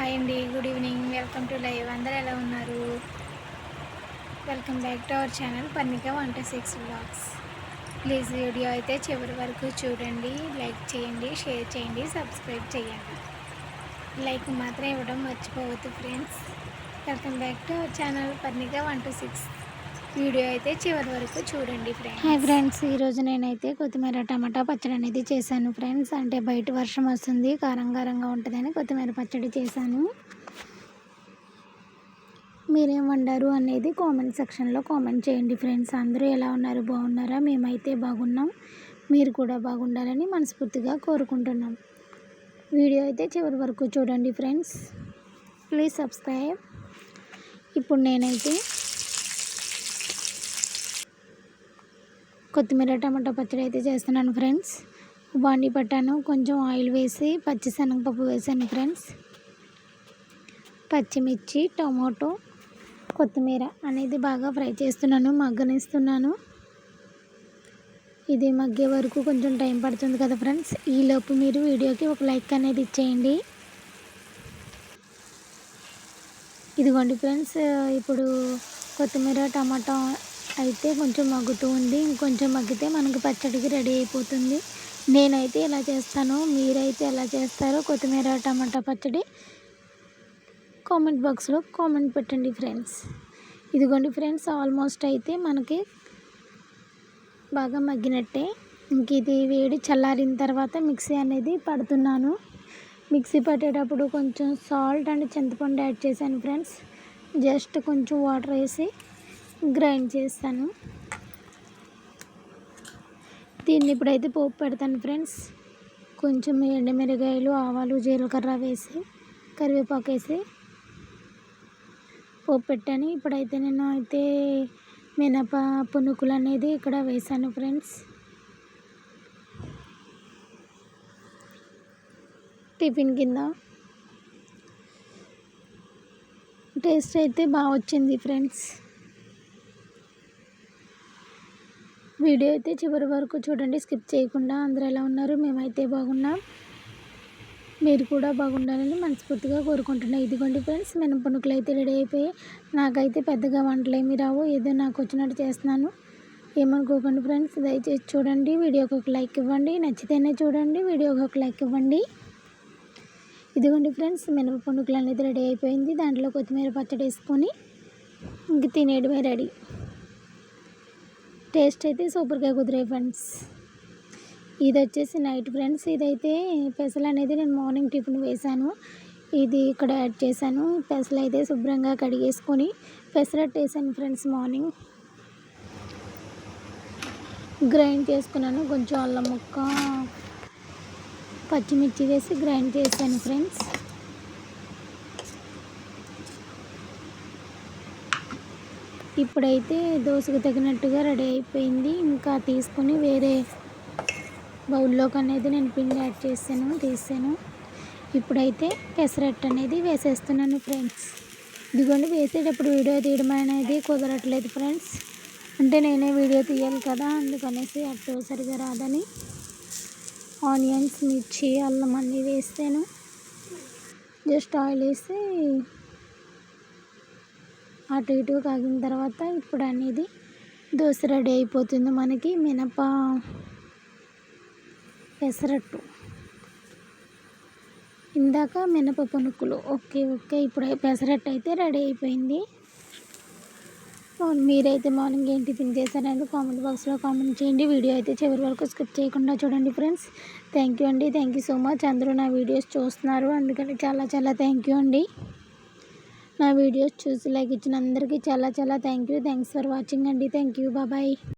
Hi అండి, good evening. Welcome to live. అందరూ ఎలా ఉన్నారు? Welcome back to our channel Parnika 126 vlogs. Please video అయితే చివరి వరకు చూడండి, లైక్ చేయండి, షేర్ చేయండి, సబ్స్క్రైబ్ చేయండి. లైక్ మాత్రం ఇవ్వడం మర్చిపోవద్దు friends. Welcome back to our channel Parnika 126. Video అయితే చివరి వరకు చూడండి ఫ్రెండ్స్. హాయ్ ఫ్రెండ్స్, ఈరోజు నేనైతే కొత్తిమీర టమాటా పచ్చడి అనేది చేశాను ఫ్రెండ్స్. అంటే బయట వర్షం వస్తుంది, కారంగా ఉంటుందని కొత్తిమీర పచ్చడి చేశాను. మీరేం వండారు అనేది కామెంట్ సెక్షన్లో కామెంట్ చేయండి ఫ్రెండ్స్. అందరూ ఎలా ఉన్నారు, బాగున్నారా? మేమైతే బాగున్నాం. మీరు కూడా బాగుండాలని మనస్ఫూర్తిగా కోరుకుంటున్నాం. వీడియో అయితే చివరి వరకు చూడండి ఫ్రెండ్స్. Please subscribe. ఇప్పుడు నేనైతే కొత్తిమీర టమాటా పచ్చడి అయితే చేస్తున్నాను ఫ్రెండ్స్. బాండి పట్టాను, కొంచెం ఆయిల్ వేసి పచ్చిశనగపప్పు వేసాను ఫ్రెండ్స్. పచ్చిమిర్చి, టమాటో, కొత్తిమీర అనేది బాగా ఫ్రై చేస్తున్నాను, మగ్గనిస్తున్నాను. ఇది మగ్గే వరకు కొంచెం టైం పడుతుంది కదా ఫ్రెండ్స్. ఈలోపు మీరు వీడియోకి ఒక లైక్ అనేది ఇచ్చేయండి. ఇదిగోండి ఫ్రెండ్స్, ఇప్పుడు కొత్తిమీర టమాటా అయితే కొంచెం మగ్గుతూ ఉంది. ఇంకొంచెం మగ్గితే మనకు పచ్చడికి రెడీ అయిపోతుంది. నేనైతే ఇలా చేస్తాను, మీరైతే ఎలా చేస్తారో కొత్తిమీర టమాటా పచ్చడి కామెంట్ బాక్స్లో కామెంట్ పెట్టండి ఫ్రెండ్స్. ఇదిగోండి ఫ్రెండ్స్, ఆల్మోస్ట్ అయితే మనకి బాగా మగ్గినట్టే. ఇంక ఇది వేడి చల్లారిన తర్వాత మిక్సీ అనేది పడుతున్నాను. మిక్సీ పట్టేటప్పుడు కొంచెం సాల్ట్ అండ్ చింతపండు యాడ్ చేశాను ఫ్రెండ్స్. జస్ట్ కొంచెం వాటర్ వేసి గ్రైండ్ చేస్తాను. దీన్ని ఇప్పుడైతే పోపు పెడతాను ఫ్రెండ్స్. కొంచెం ఎండుమిరగాయలు, ఆవాలు, జీలకర్ర వేసి కరివేపాకు వేసి పోపు పెట్టాను. ఇప్పుడైతే నేను అయితే మినప పునుకులు అనేది ఇక్కడ వేసాను ఫ్రెండ్స్. టిఫిన్ కింద టేస్ట్ అయితే బాగా వచ్చింది ఫ్రెండ్స్. వీడియో అయితే చివరి వరకు చూడండి, స్కిప్ చేయకుండా. అందరూ ఎలా ఉన్నారు? మేమైతే బాగున్నాం. మీరు కూడా బాగుండాలని మనస్ఫూర్తిగా కోరుకుంటున్నాను. ఇదిగోండి ఫ్రెండ్స్, మినపపునుకులు అయితే రెడీ అయిపోయాయి. నాకైతే పెద్దగా వంటలు ఏమీ రావు, ఏదో నాకు వచ్చినట్టు చేస్తున్నాను. ఏమనుకోకండి ఫ్రెండ్స్. దయచేసి చూడండి, వీడియోకి ఒక లైక్ ఇవ్వండి. నచ్చితేనే చూడండి, వీడియోకి ఒక లైక్ ఇవ్వండి. ఇదిగోండి ఫ్రెండ్స్, మినపపునుకులు అనేది రెడీ అయిపోయింది. దాంట్లో కొత్తిమీర పచ్చడి వేసుకొని ఇంక తినేయడమే రెడీ. టేస్ట్ అయితే సూపర్గా కుదిరాయి ఫ్రెండ్స్. ఇది వచ్చేసి నైట్ ఫ్రెండ్స్. ఇదైతే పెసలు అనేది నేను మార్నింగ్ టిఫిన్ వేసాను, ఇది ఇక్కడ యాడ్ చేశాను. పెసలు అయితే శుభ్రంగా కడిగేసుకొని పెసరట్టు వేసాను ఫ్రెండ్స్. మార్నింగ్ గ్రైండ్ చేసుకున్నాను. కొంచెం అల్లం ముక్క, పచ్చిమిర్చి వేసి గ్రైండ్ చేశాను ఫ్రెండ్స్. ఇప్పుడైతే దోశకు తగినట్టుగా రెడీ అయిపోయింది. ఇంకా తీసుకొని వేరే బౌల్లోకి అనేది నేను పిండి యాడ్ తీసాను. ఇప్పుడైతే పెసరట్టు అనేది వేసేస్తున్నాను ఫ్రెండ్స్. ఇదిగోండి, వేసేటప్పుడు వీడియో తీయడం అనేది కుదరట్లేదు ఫ్రెండ్స్. అంటే నేనే వీడియో తీయాలి కదా, అందుకనేసి అట్టు సరిగా రాదని ఆనియన్స్, మిర్చి, అల్లం అన్నీ వేస్తాను. జస్ట్ ఆయిల్ వేసి అటు ఇటు కాగిన తర్వాత ఇప్పుడు అనేది దోశ రెడీ అయిపోతుంది మనకి. మినప పెసరట్టు, ఇందాక మినప పునుకులు. ఓకే. ఇప్పుడు పెసరట్టు అయితే రెడీ అయిపోయింది. మీరైతే మార్నింగ్ ఏం టిఫిన్ చేశారనేది కామెంట్ బాక్స్లో కామెంట్ చేయండి. వీడియో అయితే చివరి వరకు స్కిప్ చేయకుండా చూడండి ఫ్రెండ్స్. థ్యాంక్ యూ అండి, థ్యాంక్ యూ సో మచ్. అందరూ నా వీడియోస్ చూస్తున్నారు, అందుకని చాలా థ్యాంక్ యూ అండి. నా వీడియోస్ చూసి లైక్ ఇచ్చిన అందరికీ చాలా thank you. Thanks for watching అండి. Thank you. బాయ్.